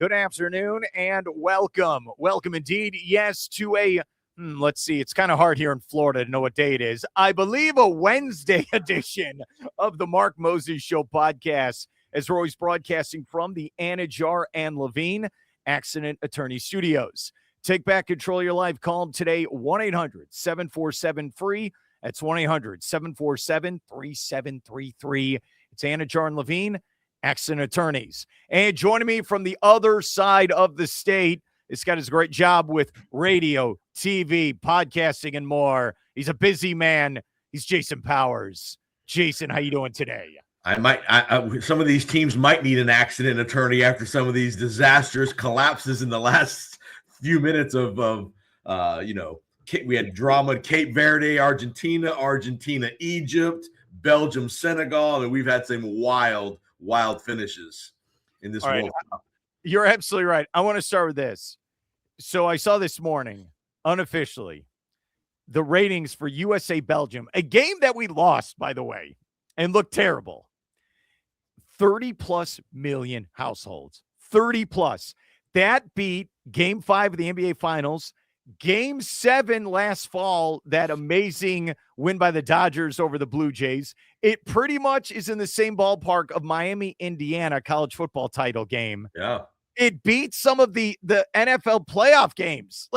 Good afternoon and welcome. Welcome indeed. Yes, to let's see, it's kind of hard here in Florida to know what day it is. I believe a Wednesday edition of the Mark Moses Show podcast, as we're always broadcasting from the Anidjar and Levine Accident Attorney Studios. Take back control of your life. Call them today, 1-800-747-FREE. That's 1-800-747-3733. It's Anidjar and Levine Accident Attorneys. And joining me from the other side of the state, this guy does a great job with radio, TV, podcasting, and more. He's a busy man. He's Jason Powers. Jason, how you doing today? Some of these teams might need an accident attorney after some of these disastrous collapses in the last few minutes of we had drama in Cape Verde, Argentina, Egypt, Belgium, Senegal. I mean, we've had some wild finishes in this World Cup. You're absolutely right. I want to start with this. So I saw this morning, unofficially, the ratings for USA Belgium, a game that we lost, by the way, and looked terrible. 30 plus million households. 30 plus. That beat Game 5 of the NBA Finals, Game 7 last fall, that amazing win by the Dodgers over the Blue Jays. It pretty much is in the same ballpark of Miami, Indiana college football title game. Yeah. It beats some of the NFL playoff games.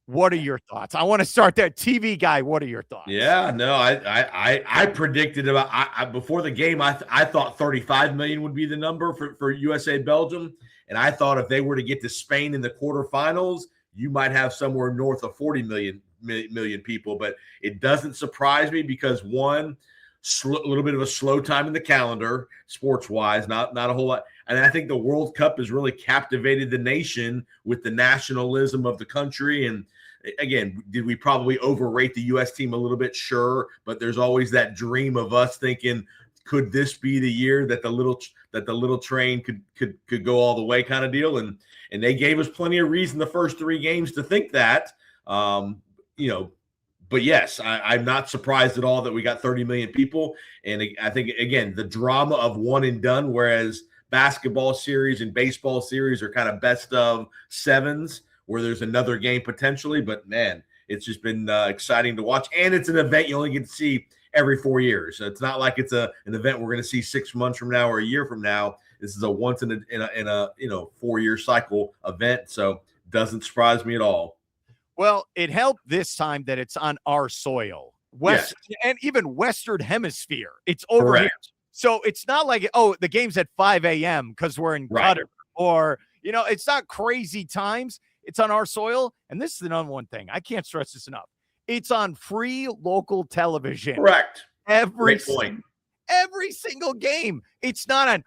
What are your thoughts? I want to start there. TV guy, what are your thoughts? Yeah, no, I predicted before the game, I thought 35 million would be the number for USA Belgium. And I thought if they were to get to Spain in the quarterfinals, you might have somewhere north of 40 million people. But it doesn't surprise me because, one, a little bit of a slow time in the calendar, sports-wise, not a whole lot. And I think the World Cup has really captivated the nation with the nationalism of the country. And again, did we probably overrate the U.S. team a little bit? Sure. But there's always that dream of us thinking, could this be the year that the little train could go all the way kind of deal? And they gave us plenty of reason the first 3 games to think that. But yes, I'm not surprised at all that we got 30 million people. And I think, again, the drama of one and done, whereas basketball series and baseball series are kind of best of 7s where there's another game potentially. But, man, it's just been exciting to watch. And it's an event you only get to see every 4 years. So it's not like it's an event we're going to see 6 months from now or a year from now. This is a once in a 4-year cycle event. So doesn't surprise me at all. Well, it helped this time that it's on our soil, and even Western Hemisphere. It's over Correct. here. So it's not like, the game's at 5 a.m. because we're in Qatar, or, it's not crazy times. It's on our soil. And this is the number one thing. I can't stress this enough. It's on free local television. Correct. Every single game. It's not on,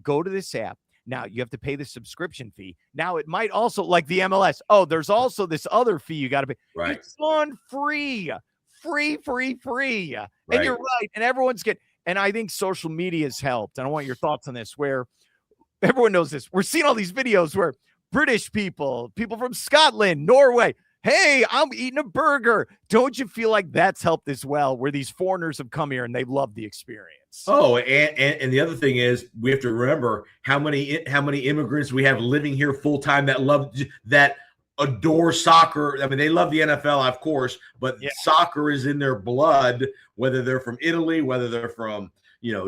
go to this app. Now you have to pay the subscription fee. Now it might also, like the MLS. There's also this other fee you got to pay. Right. It's on free. Free. Right. And you're right. And everyone's and I think social media has helped. And I want your thoughts on this, where everyone knows this. We're seeing all these videos where British people from Scotland, Norway, hey, I'm eating a burger. Don't you feel like that's helped as well, where these foreigners have come here and they've loved the experience? Oh, and the other thing is, we have to remember how many immigrants we have living here full time that adore soccer. I mean, they love the NFL, of course, but soccer is in their blood, whether they're from Italy, whether they're from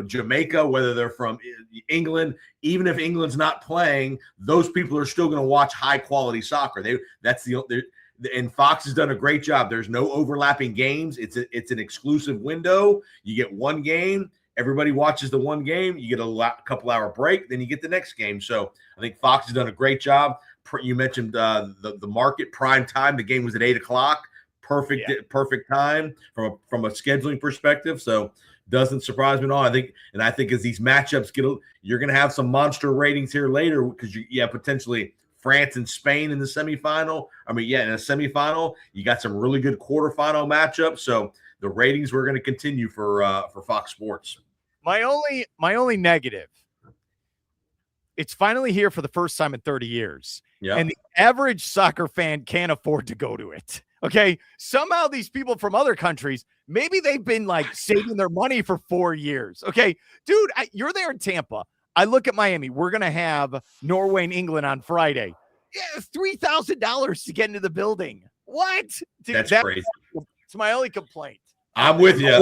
Jamaica, whether they're from England. Even if England's not playing, those people are still going to watch high quality soccer. And Fox has done a great job. There's no overlapping games. It's an exclusive window. You get one game. Everybody watches the one game. You get a couple hour break. Then you get the next game. So I think Fox has done a great job. You mentioned the market prime time. The game was at 8 o'clock. Perfect time from a scheduling perspective. So doesn't surprise me at all. I think as these matchups you're going to have some monster ratings here later, because potentially France and Spain in the semifinal. In a semifinal, you got some really good quarterfinal matchups. So the ratings were going to continue for Fox Sports. My only negative, it's finally here for the first time in 30 years. Yeah. And the average soccer fan can't afford to go to it. Okay. Somehow these people from other countries, maybe they've been saving their money for 4 years. Okay. Dude, you're there in Tampa. I look at Miami. We're going to have Norway and England on Friday. Yeah, $3,000 to get into the building. What? Dude, That's crazy. It's my only complaint. I'm with you.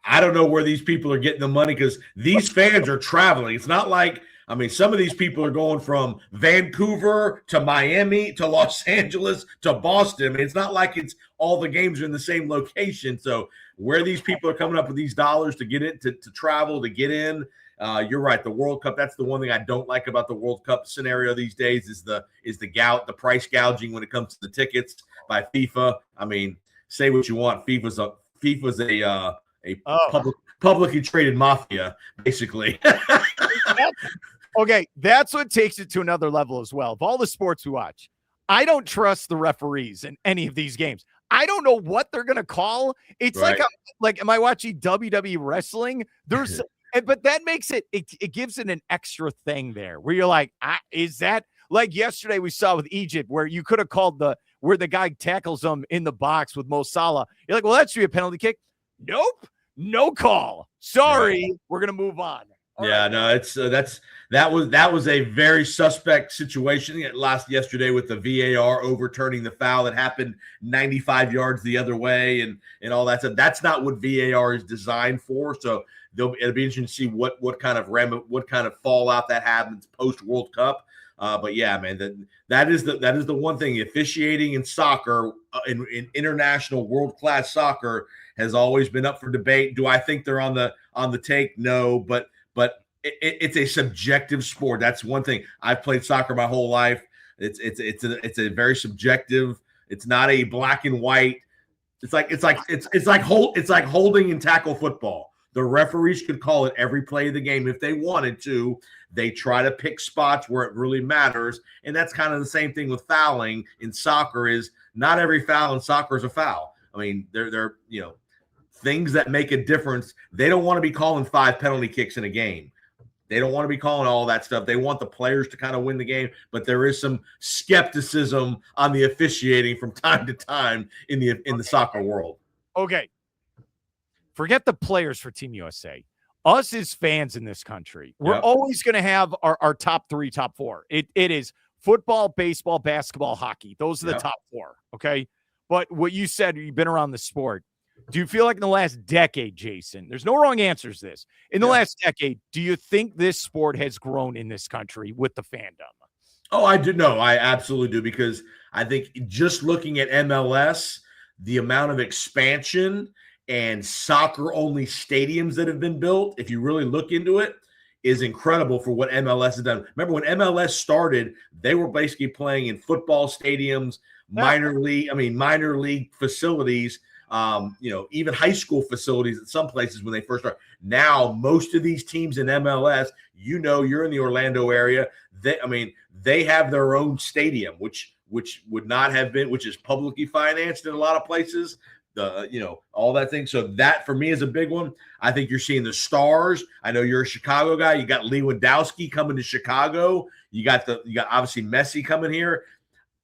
I don't know where these people are getting the money because these fans are traveling. It's not like, I mean, some of these people are going from Vancouver to Miami to Los Angeles to Boston. I mean, it's not like it's all the games are in the same location. So where these people are coming up with these dollars to get it, to travel, to get in, you're right. The World Cup, that's the one thing I don't like about the World Cup scenario these days is the price gouging when it comes to the tickets by FIFA. I mean, say what you want. FIFA's a publicly traded mafia, basically. Okay, that's what takes it to another level as well. Of all the sports we watch, I don't trust the referees in any of these games. I don't know what they're going to call. It's right. like, am I watching WWE wrestling? There's, but that makes it gives it an extra thing there where you're like, is that like yesterday we saw with Egypt where you could have called where the guy tackles them in the box with Mo Salah. You're like, well, that should be a penalty kick. Nope, no call. Sorry, we're going to move on. All right. No, it's that was a very suspect situation yesterday with the VAR overturning the foul that happened 95 yards the other way and all that stuff. That's not what VAR is designed for. So it'll be interesting to see what kind of fallout that happens post World Cup. But yeah, man, that is the one thing. Officiating in soccer, in international world class soccer, has always been up for debate. Do I think they're on the take? No, but it's a subjective sport. That's one thing. I've played soccer my whole life. It's a very subjective. It's not a black and white. It's like holding and tackle football. The referees could call it every play of the game if they wanted to. They try to pick spots where it really matters, and that's kind of the same thing with fouling in soccer. Is not every foul in soccer is a foul. I mean, they're things that make a difference. They don't want to be calling 5 penalty kicks in a game. They don't want to be calling all that stuff. They want the players to kind of win the game, but there is some skepticism on the officiating from time to time in the soccer world. Okay. Forget the players for Team USA. Us as fans in this country, we're always going to have our top 3, top 4. It is football, baseball, basketball, hockey. Those are the top 4, okay? But what you said, you've been around the sport. Do you feel like in the last decade, Jason, there's no wrong answers to this. In the last decade, do you think this sport has grown in this country with the fandom? Oh, I do. No, I absolutely do, because I think just looking at MLS, the amount of expansion and soccer-only stadiums that have been built, if you really look into it, is incredible for what MLS has done. Remember when MLS started, they were basically playing in football stadiums, minor league facilities, even high school facilities at some places when they first started. Now, most of these teams in MLS, you're in the Orlando area. They have their own stadium, which would not have been, which is publicly financed in a lot of places. All that thing. So that for me is a big one. I think you're seeing the stars. I know you're a Chicago guy. You got Lewandowski coming to Chicago. You got obviously Messi coming here.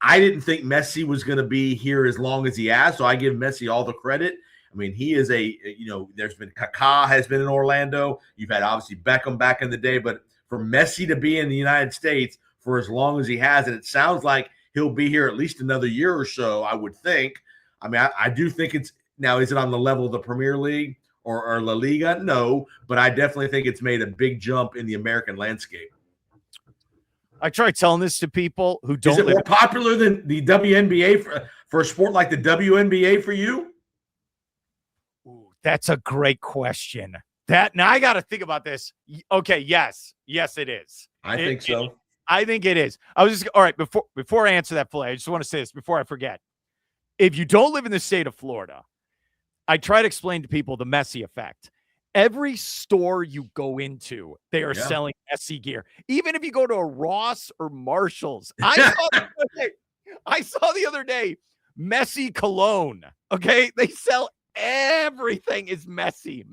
I didn't think Messi was going to be here as long as he has, so I give Messi all the credit. I mean, he is there's been Kaká has been in Orlando. You've had obviously Beckham back in the day, but for Messi to be in the United States for as long as he has, and it sounds like he'll be here at least another year or so, I would think. I mean, I do think it's now, is it on the level of the Premier League or La Liga? No, but I definitely think it's made a big jump in the American landscape. I try telling this to people who don't. Is it more popular than the WNBA for a sport like the WNBA for you? Ooh, that's a great question. Now I got to think about this. Okay, yes, it is. I think so. I think it is. I was just all right before I answer that, Flay. I just want to say this before I forget. If you don't live in the state of Florida, I try to explain to people the Messi effect. Every store you go into, they are selling Messi gear. Even if you go to a Ross or Marshall's. I saw the other day Messi cologne. Okay. They sell everything is Messi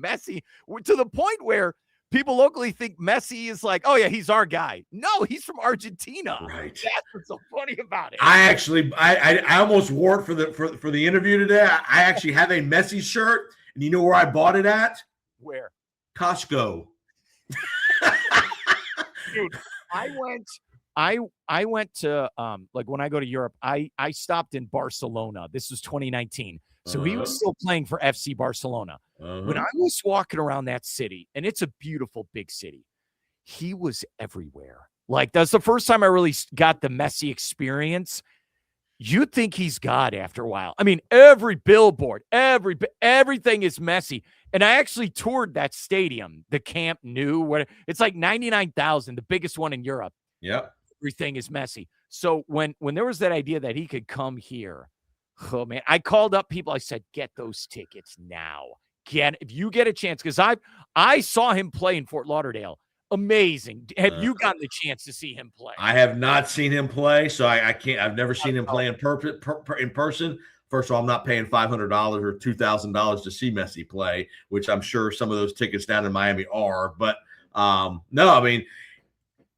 to the point where people locally think Messi is like, oh yeah, he's our guy. No, he's from Argentina. Right. That's what's so funny about it. I almost wore it for the interview today. I actually have a Messi shirt, and you know where I bought it at? Where? Costco. Dude, I went to like when I go to Europe, I stopped in Barcelona. This was 2019. So he was still playing for FC Barcelona. When I was walking around that city, and it's a beautiful big city, he was everywhere. Like that's the first time I really got the Messi experience. You think he's God after a while. I mean, every billboard, everything is Messi. And I actually toured that stadium, the Camp Nou, where it's like 99,000, the biggest one in Europe. Yep. Everything is Messi. So when there was that idea that he could come here, oh man, I called up people. I said, get those tickets now. If you get a chance, because I saw him play in Fort Lauderdale. Amazing. Have you gotten the chance to see him play? I have not seen him play, so I can't. I've never seen him play in person. First of all, I'm not paying $500 or $2,000 to see Messi play, which I'm sure some of those tickets down in Miami are. But no, I mean,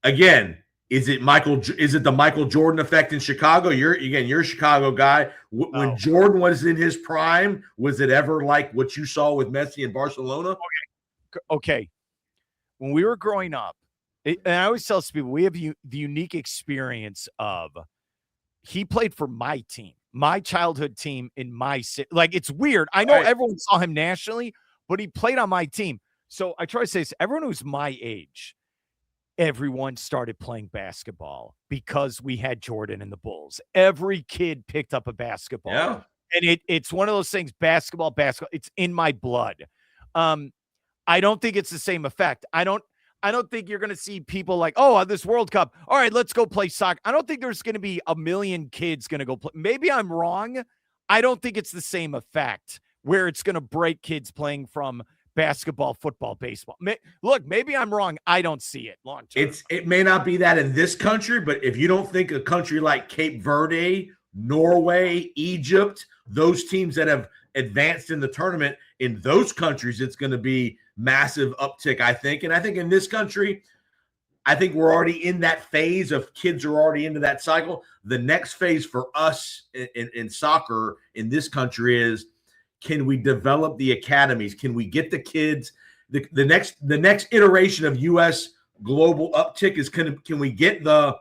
again, is it the Michael Jordan effect in Chicago? You're a Chicago guy. When Jordan was in his prime, was it ever like what you saw with Messi in Barcelona? Okay. When we were growing up, and I always tell people, we have the unique experience of he played for my team, my childhood team in my city. Like, it's weird. I know everyone saw him nationally, but he played on my team. So I try to say this, everyone who's my age, everyone started playing basketball because we had Jordan and the Bulls. Every kid picked up a basketball. Yeah. And it's one of those things, basketball, it's in my blood. I don't think it's the same effect. I don't think you're going to see people like, oh, this World Cup. All right, let's go play soccer. I don't think there's going to be a million kids going to go play. Maybe I'm wrong. I don't think it's the same effect where it's going to break kids playing from basketball, football, baseball. Look, maybe I'm wrong. I don't see it long term. It may not be that in this country, but if you don't think a country like Cape Verde, Norway, Egypt, those teams that have advanced in the tournament, in those countries, it's going to be massive uptick, I think. And I think in this country, I think we're already in that phase of kids are already into that cycle. The next phase for us in soccer in this country is, can we develop the academies? Can we get the kids? The next iteration of U.S. global uptick is, can we get the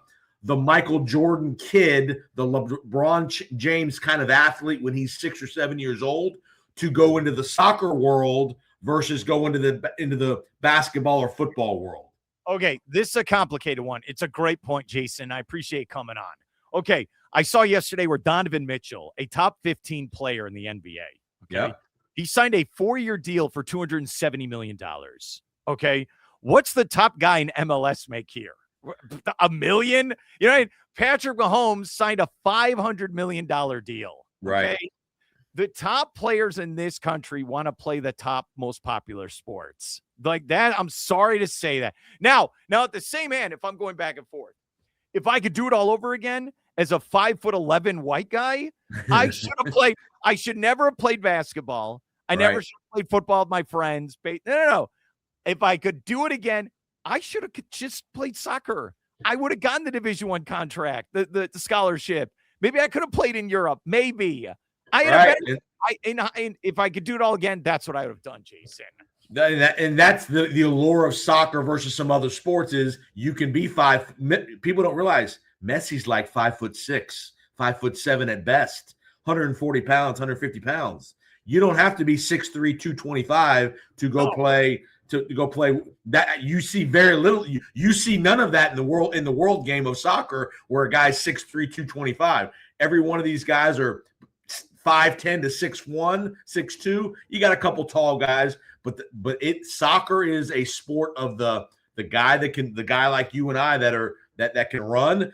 Michael Jordan kid, the LeBron James kind of athlete when he's 6 or 7 years old, to go into the soccer world versus go into the basketball or football world? Okay, this is a complicated one. It's a great point, Jason. I appreciate coming on. Okay, I saw yesterday where Donovan Mitchell, a top 15 player in the NBA, okay, he signed a 4-year deal for $270 million. Okay, what's the top guy in MLS make here? $1 million? You know, Patrick Mahomes signed a $500 million deal. Okay? Right. The top players in this country want to play the top most popular sports like that. I'm sorry to say that. Now at the same hand, if I'm going back and forth, if I could do it all over again as a 5'11" white guy, I should never have played basketball. I never should have played football with my friends. No. If I could do it again, I should have just played soccer. I would have gotten the Division I contract, the scholarship. Maybe I could have played in Europe. Maybe. If I could do it all again, that's what I would have done, Jason. And that's the allure of soccer versus some other sports is you can be people don't realize Messi's like 5'6", 5'7" at best, 140 pounds, 150 pounds. You don't have to be 6'3", 225 to go play. To go play that, you see very little. You see none of that in the world game of soccer, where a guy's 6'3", 225. Every one of these guys are 5'10" to 6'1", 6'2". You got a couple tall guys, but soccer is a sport of the guy like you and I that can run,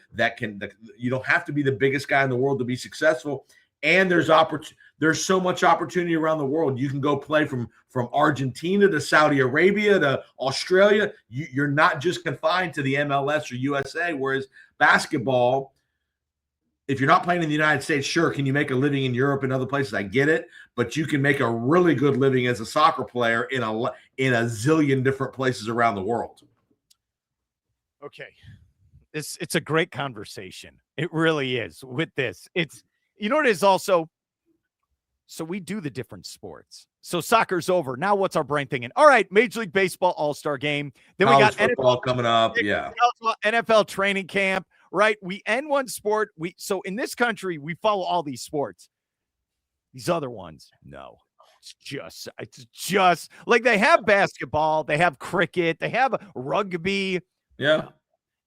you don't have to be the biggest guy in the world to be successful. And there's so much opportunity around the world. You can go play from Argentina to Saudi Arabia to Australia. You're not just confined to the MLS or USA. Whereas basketball, if you're not playing in the United States, sure, can you make a living in Europe and other places? I get it, but you can make a really good living as a soccer player in a zillion different places around the world. Okay, it's a great conversation. It really is. With this, it's, you know what it is also, So we do the different sports. So soccer's over. Now what's our brain thinking? All right, Major League Baseball All-Star game. Then College we got football coming up. Yeah. NFL training camp, right? We end one sport. So in this country, we follow all these sports. These other ones, no. It's just like they have basketball, they have cricket, they have rugby. Yeah.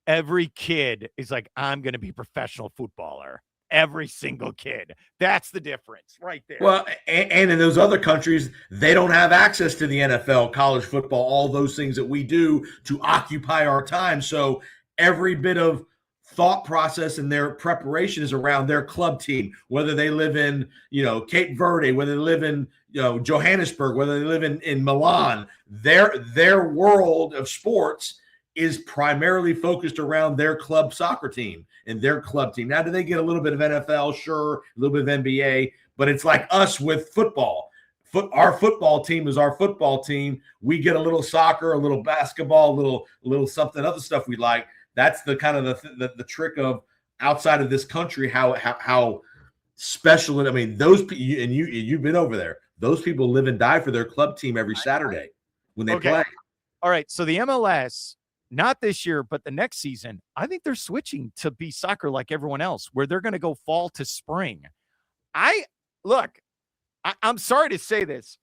Every kid is like, I'm going to be a professional footballer. Every single kid. That's the difference right there. Well, and in those other countries, they don't have access to the NFL, college football, all those things that we do to occupy our time. So every bit of thought process and their preparation is around their club team, whether they live in, Cape Verde, whether they live in, Johannesburg, whether they live in Milan. Their world of sports is primarily focused around their club soccer team and their club team. Now, do they get a little bit of NFL? Sure, a little bit of NBA, but it's like us with football. Our football team is our football team. We get a little soccer, a little basketball, a little something, other stuff we like. That's the kind of the trick of outside of this country, how special it. I mean, those and you've been over there. Those people live and die for their club team every Saturday when they play. All right, so the MLS. Not this year, but the next season, I think they're switching to be soccer like everyone else, where they're going to go fall to spring. I'm sorry to say this.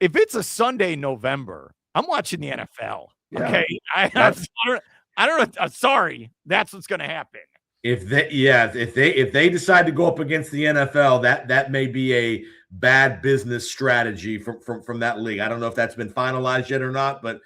If it's a Sunday in November, I'm watching the NFL. Okay. I don't know. I'm sorry. That's what's going to happen. If they decide to go up against the NFL, that may be a bad business strategy from that league. I don't know if that's been finalized yet or not, but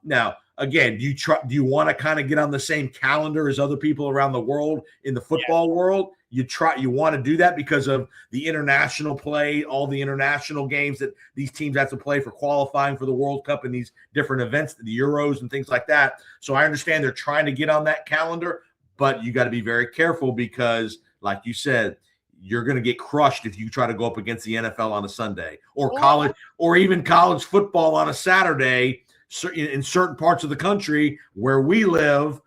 now, again, do you want to kind of get on the same calendar as other people around the world in the football world? You want to do that because of the international play, all the international games that these teams have to play for qualifying for the World Cup and these different events, the Euros and things like that. So I understand they're trying to get on that calendar, but you got to be very careful because, like you said, you're going to get crushed if you try to go up against the NFL on a Sunday or college or even college football on a Saturday. In certain parts of the country where we live,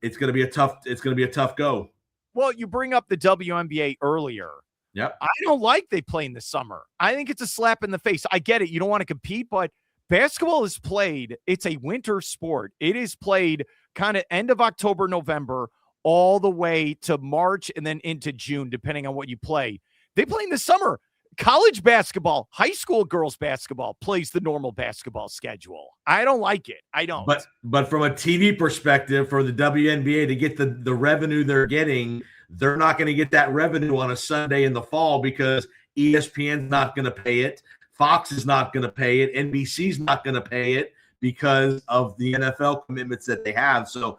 it's going to be a tough go. Well, you bring up the WNBA earlier. Yep. I don't like they play in the summer. I think it's a slap in the face. I get it. You don't want to compete, but basketball is played. It's a winter sport. It is played kind of end of October, November, all the way to March and then into June, depending on what you play. They play in the summer. College basketball, high school girls basketball plays the normal basketball schedule. I don't like it. I don't. But from a TV perspective, for the WNBA to get the revenue they're getting, they're not going to get that revenue on a Sunday in the fall because ESPN's not going to pay it. Fox is not going to pay it. NBC's not going to pay it because of the NFL commitments that they have. So,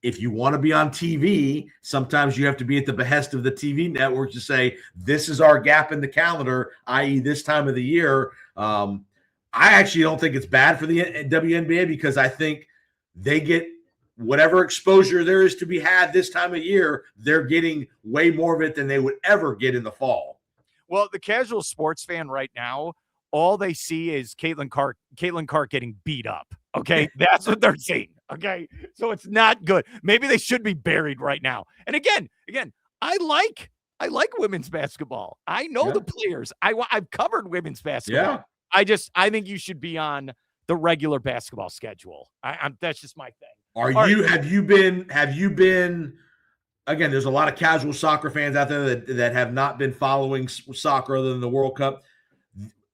if you want to be on TV, sometimes you have to be at the behest of the TV network to say, this is our gap in the calendar, i.e. this time of the year. I actually don't think it's bad for the WNBA because I think they get whatever exposure there is to be had this time of year. They're getting way more of it than they would ever get in the fall. Well, the casual sports fan right now, all they see is Caitlin Clark getting beat up. Okay, that's what they're seeing. Okay, so it's not good. Maybe they should be buried right now. And again, I like women's basketball. I know the players. I've covered women's basketball. Yeah. I think you should be on the regular basketball schedule. That's just my thing. Have you been? Again, there's a lot of casual soccer fans out there that have not been following soccer other than the World Cup.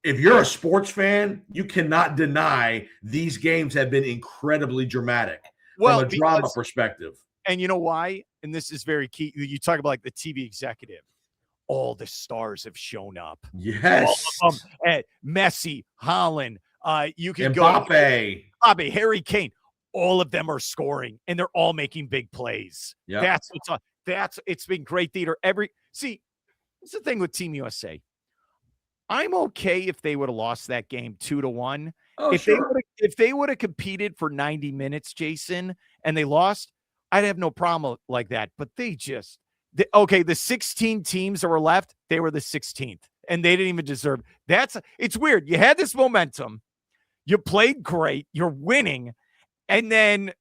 If you're a sports fan, you cannot deny these games have been incredibly dramatic from a drama perspective. And you know why? And this is very key. You talk about like the TV executive. All the stars have shown up. Yes. Messi, Haaland, you can Mbappe, Harry Kane. All of them are scoring, and they're all making big plays. Yeah. It's been great theater. That's the thing with Team USA. I'm okay if they would have lost that game 2-1. If they would have competed for 90 minutes, Jason, and they lost, I'd have no problem like that. But the 16 teams that were left, they were the 16th, and they didn't even deserve. It's weird. You had this momentum, you played great, you're winning, and then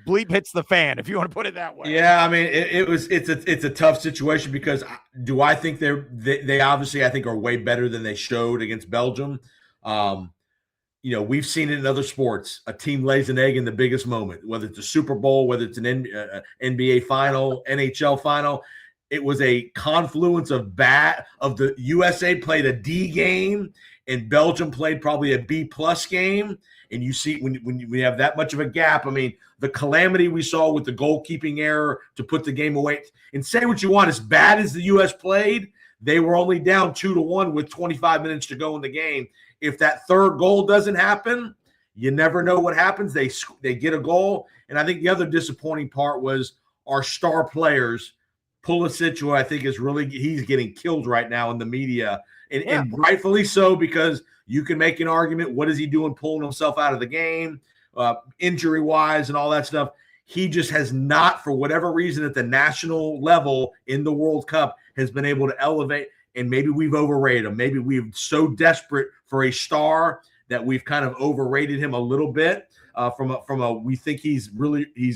bleep hits the fan, if you want to put it that way. Yeah, I mean, it's a tough situation because do I think they obviously I think are way better than they showed against Belgium. We've seen it in other sports. A team lays an egg in the biggest moment, whether it's a Super Bowl, whether it's an NBA final, NHL final. It was a confluence of the USA played a D game and Belgium played probably a B+ game. And you see when we have that much of a gap, I mean, the calamity we saw with the goalkeeping error to put the game away. And say what you want, as bad as the U.S. played, they were only down 2-1 with 25 minutes to go in the game. If that third goal doesn't happen, you never know what happens. They get a goal. And I think the other disappointing part was our star players. Pulisic, who I think he's getting killed right now in the media. And rightfully so, because you can make an argument, what is he doing pulling himself out of the game, injury-wise and all that stuff. He just has not, for whatever reason, at the national level in the World Cup, has been able to elevate. And maybe we've overrated him. Maybe we're so desperate for a star that we've kind of overrated him a little bit. We think he's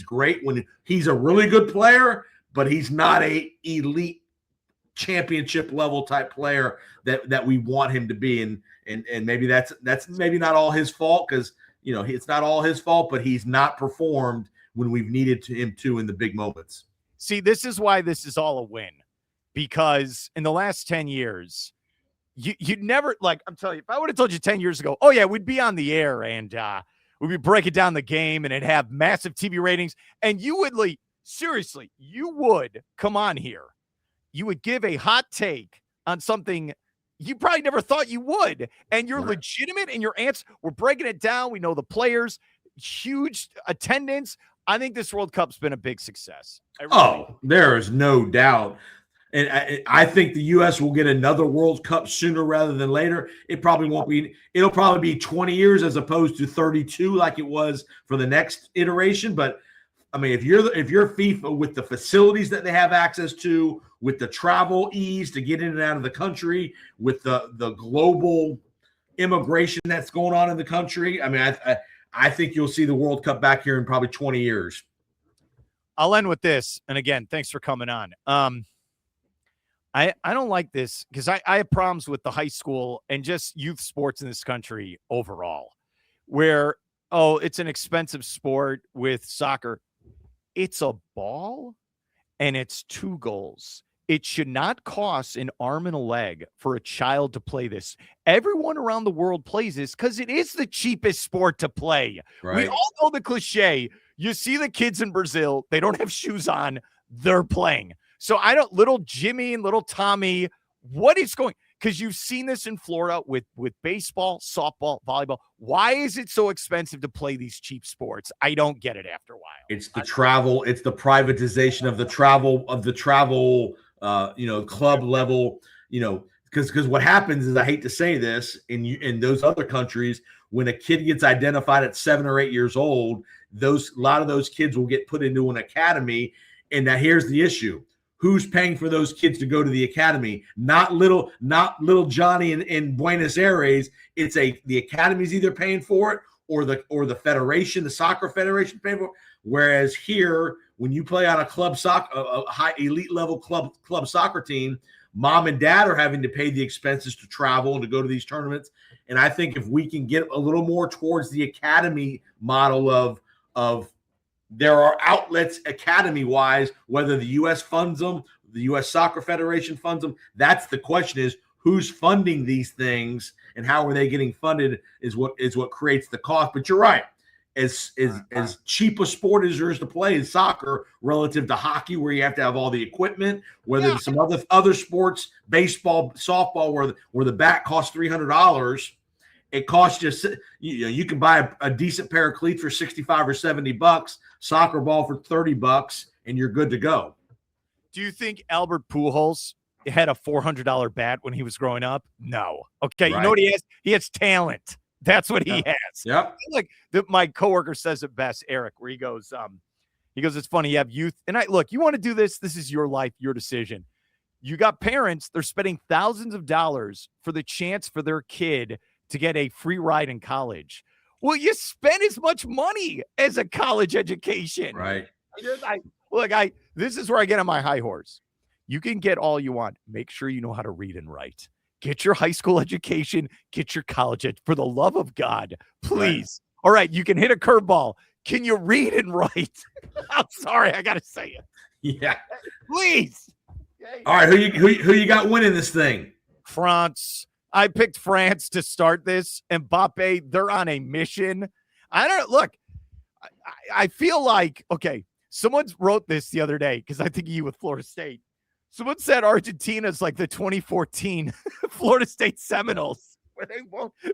great when he's a really good player, but he's not a elite championship level type player that we want him to be. And maybe that's maybe not all his fault, because it's not all his fault, but he's not performed when we've needed him to in the big moments. See, this is why this is all a win, because in the last 10 years, you'd never, like, I'm telling you, if I would have told you 10 years ago, oh yeah, we'd be on the air and we'd be breaking down the game and it'd have massive TV ratings, and you would seriously, you would come on here. You would give a hot take on something you probably never thought you would. And you're legitimate in your answer. We're breaking it down. We know the players, huge attendance. I think this World Cup's been a big success. There is no doubt. And I think the U.S. will get another World Cup sooner rather than later. It probably won't be. It'll probably be 20 years as opposed to 32 like it was for the next iteration. But I mean, if you're FIFA, with the facilities that they have access to, with the travel ease to get in and out of the country, with the global immigration that's going on in the country, I mean, I think you'll see the World Cup back here in probably 20 years. I'll end with this. And again, thanks for coming on. I don't like this because I have problems with the high school and just youth sports in this country overall, where, it's an expensive sport with soccer. It's a ball and it's 2 goals. It should not cost an arm and a leg for a child to play this. Everyone around the world plays this because it is the cheapest sport to play. Right. We all know the cliche. You see the kids in Brazil, they don't have shoes on, they're playing. So little Jimmy and little Tommy, what is going, because you've seen this in Florida with baseball, softball, volleyball. Why is it so expensive to play these cheap sports? I don't get it after a while. It's the travel. It's the privatization of the travel, club level, because what happens is, I hate to say this, in those other countries, when a kid gets identified at 7 or 8 years old, a lot of those kids will get put into an academy. And now here's the issue. Who's paying for those kids to go to the academy? Not little Johnny in Buenos Aires. The academy's either paying for it or the federation, the soccer federation paying for it. Whereas here, when you play on a club soccer, a high elite level club soccer team, mom and dad are having to pay the expenses to travel and to go to these tournaments. And I think if we can get a little more towards the academy model of there are outlets academy-wise, whether the U.S. funds them, the U.S. Soccer Federation funds them. That's the question: is who's funding these things and how are they getting funded is what creates the cost. But you're right. As cheap a sport as there is to play in soccer relative to hockey, where you have to have all the equipment, whether it's some other sports, baseball, softball, where the bat costs $300. It costs you can buy a decent pair of cleats for $65 or $70, soccer ball for $30, and you're good to go. Do you think Albert Pujols had a $400 bat when he was growing up? No. Okay, right. You know what he has? He has talent. That's what he has. Yeah. Like my coworker says it best, Eric, where he goes, it's funny. You have youth, and you want to do this. This is your life, your decision. You got parents; they're spending thousands of dollars for the chance for their kid to get a free ride in college. Well, you spend as much money as a college education. Right. This is where I get on my high horse. You can get all you want. Make sure you know how to read and write. Get your high school education. Get your college for the love of God, please. Right. All right, you can hit a curveball. Can you read and write? I'm sorry, I gotta say it. Yeah, please. All right, who you got winning this thing? France. I picked France to start this. Mbappe, they're on a mission. I feel like, okay, someone wrote this the other day because I think you with Florida State. Someone said Argentina's like the 2014 Florida State Seminoles, where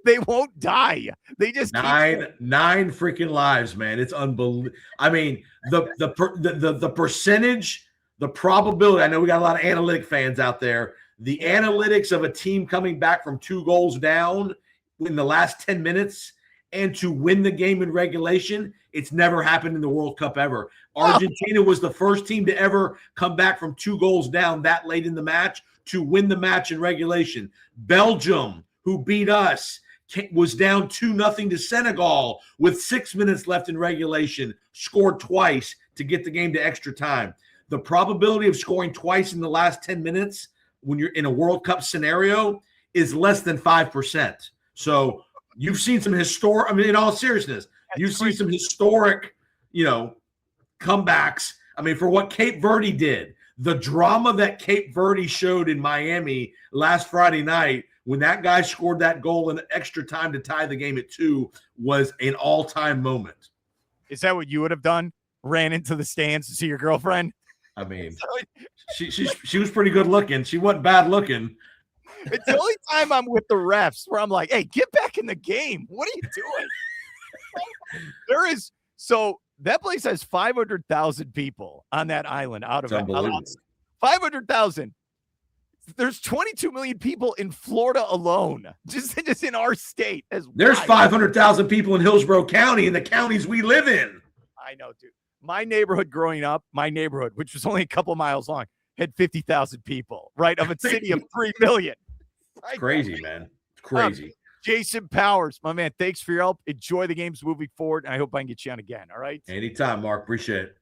they won't die. They just nine freaking lives, man. It's unbelievable. I mean, the percentage, the probability. I know we got a lot of analytic fans out there. The analytics of a team coming back from 2 goals down in the last 10 minutes and to win the game in regulation, it's never happened in the World Cup ever. Argentina was the first team to ever come back from 2 goals down that late in the match to win the match in regulation. Belgium, who beat us, was down 2-0 to Senegal with 6 minutes left in regulation, scored twice to get the game to extra time. The probability of scoring twice in the last 10 minutes when you're in a World Cup scenario is less than 5%. So you've seen some historic, I mean, in all seriousness, you've seen some historic, comebacks. I mean, for what Cape Verde did, the drama that Cape Verde showed in Miami last Friday night when that guy scored that goal in extra time to tie the game at 2 was an all-time moment. Is that what you would have done? Ran into the stands to see your girlfriend? I mean, she was pretty good looking. She wasn't bad looking. It's the only time I'm with the refs where I'm like, hey, get back in the game. What are you doing? So that place has 500,000 people on that island out of 500,000. There's 22 million people in Florida alone, just in our state. There's 500,000 people in Hillsborough County, in the counties we live in. I know, dude. My neighborhood growing up, which was only a couple miles long, had 50,000 people, right? Of a city of 3 million. It's crazy, man. It's crazy. Jason Powers, my man, thanks for your help. Enjoy the games moving forward. And I hope I can get you on again. All right. Anytime, Mark. Appreciate it.